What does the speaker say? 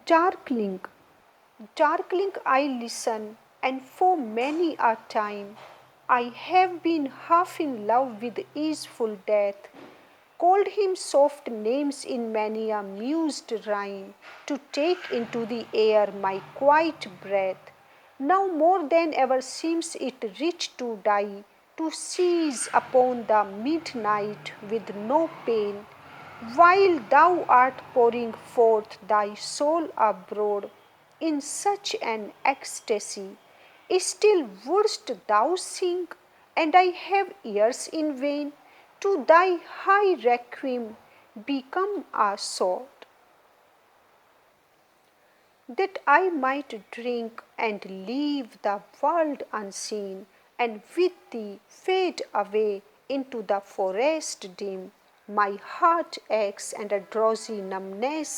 Darkling, darkling, I listen, and for many a time I have been half in love with easeful death, called him soft names in many a mused rhyme, to take into the air my quiet breath. Now more than ever seems it rich to die, to seize upon the midnight with no pain, while thou art pouring forth thy soul abroad in such an ecstasy. Still wouldst thou sing, and I have ears in vain, to thy high requiem become a sword, that I might drink and leave the world unseen, and with thee fade away into the forest dim. My heart aches and a drowsy numbness